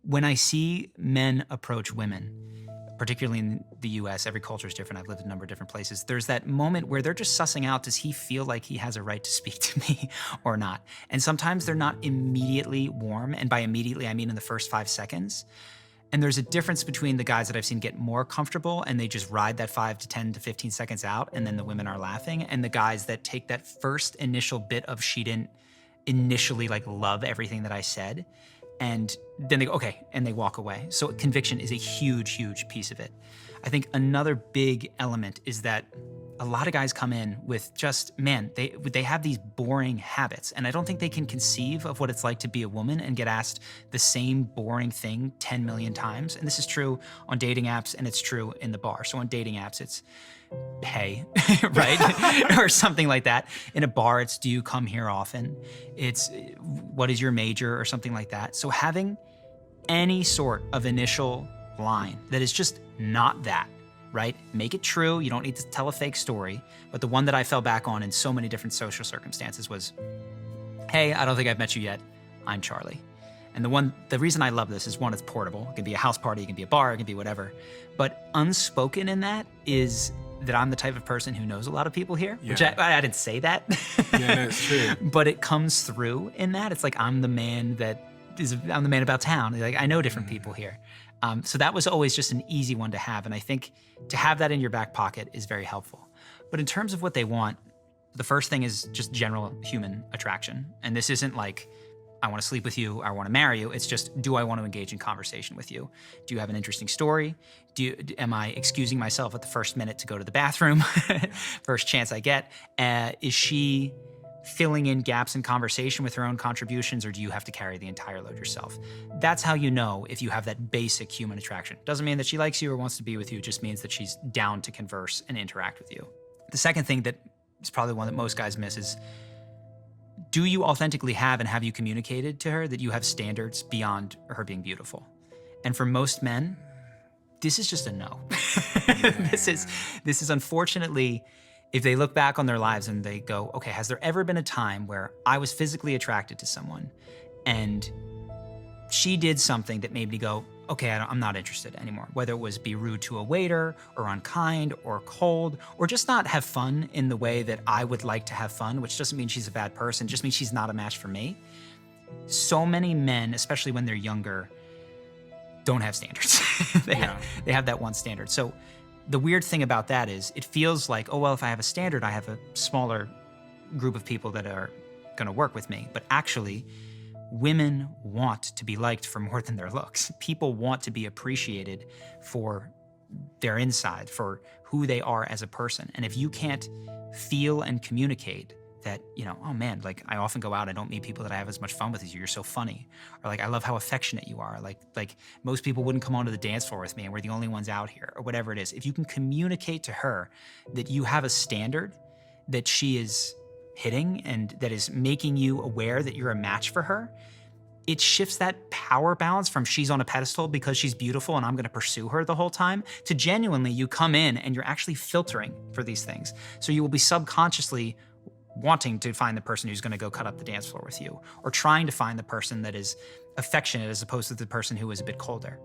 When I see men approach women, particularly in the US, every culture is different. I've lived in a number of different places. There's that moment where they're just sussing out, does he feel like he has a right to speak to me or not? And sometimes they're not immediately warm. And by immediately, I mean in the first 5 seconds. And there's a difference between the guys that I've seen get more comfortable and they just ride that 5 to 10 to 15 seconds out and then the women are laughing, and the guys that take that first initial bit of she didn't initially like love everything that I said, and then they go, okay, and they walk away. So conviction is a huge, huge piece of it. I think another big element is that a lot of guys come in with just, man, they have these boring habits, and I don't think they can conceive of what it's like to be a woman and get asked the same boring thing 10 million times. And this is true on dating apps, and it's true in the bar. So on dating apps, it's, hey, right? Or something like that. In a bar, it's, do you come here often? It's, what is your major, or something like that. So having any sort of initial line that is just not that, right? Make it true. You don't need to tell a fake story. But the one that I fell back on in so many different social circumstances was, hey, I don't think I've met you yet. I'm Charlie. And the reason I love this is, one, it's portable. It can be a house party, it can be a bar, it can be whatever. But unspoken in that is that I'm the type of person who knows a lot of people here, which I didn't say that. Yeah, no, it's true. But it comes through in that. It's like, I'm the man about town. Like, I know different people here. So that was always just an easy one to have. And I think to have that in your back pocket is very helpful. But in terms of what they want, the first thing is just general human attraction. And this isn't like, I want to sleep with you, I want to marry you. It's just, do I want to engage in conversation with you? Do you have an interesting story? Am I excusing myself at the first minute to go to the bathroom? First chance I get. Is she filling in gaps in conversation with her own contributions, or do you have to carry the entire load yourself? That's how you know if you have that basic human attraction. Doesn't mean that she likes you or wants to be with you, it just means that she's down to converse and interact with you. The second thing that is probably one that most guys miss is, do you authentically have and have you communicated to her that you have standards beyond her being beautiful? And for most men, this is just a no. This is unfortunately, if they look back on their lives and they go, okay, has there ever been a time where I was physically attracted to someone and she did something that made me go, okay, I'm not interested anymore. Whether it was be rude to a waiter or unkind or cold or just not have fun in the way that I would like to have fun, which doesn't mean she's a bad person, just means she's not a match for me. So many men, especially when they're younger, don't have standards. They have that one standard. So the weird thing about that is it feels like, oh, well, if I have a standard, I have a smaller group of people that are gonna work with me. But actually, women want to be liked for more than their looks. People want to be appreciated for their inside, for who they are as a person. And if you can't feel and communicate that, oh man, like I often go out, I don't meet people that I have as much fun with as you, you're so funny. Or like, I love how affectionate you are. Like most people wouldn't come onto the dance floor with me and we're the only ones out here, or whatever it is. If you can communicate to her that you have a standard that she is hitting and that is making you aware that you're a match for her, it shifts that power balance from she's on a pedestal because she's beautiful and I'm gonna pursue her the whole time, to genuinely you come in and you're actually filtering for these things. So you will be subconsciously wanting to find the person who's gonna go cut up the dance floor with you, or trying to find the person that is affectionate as opposed to the person who is a bit colder.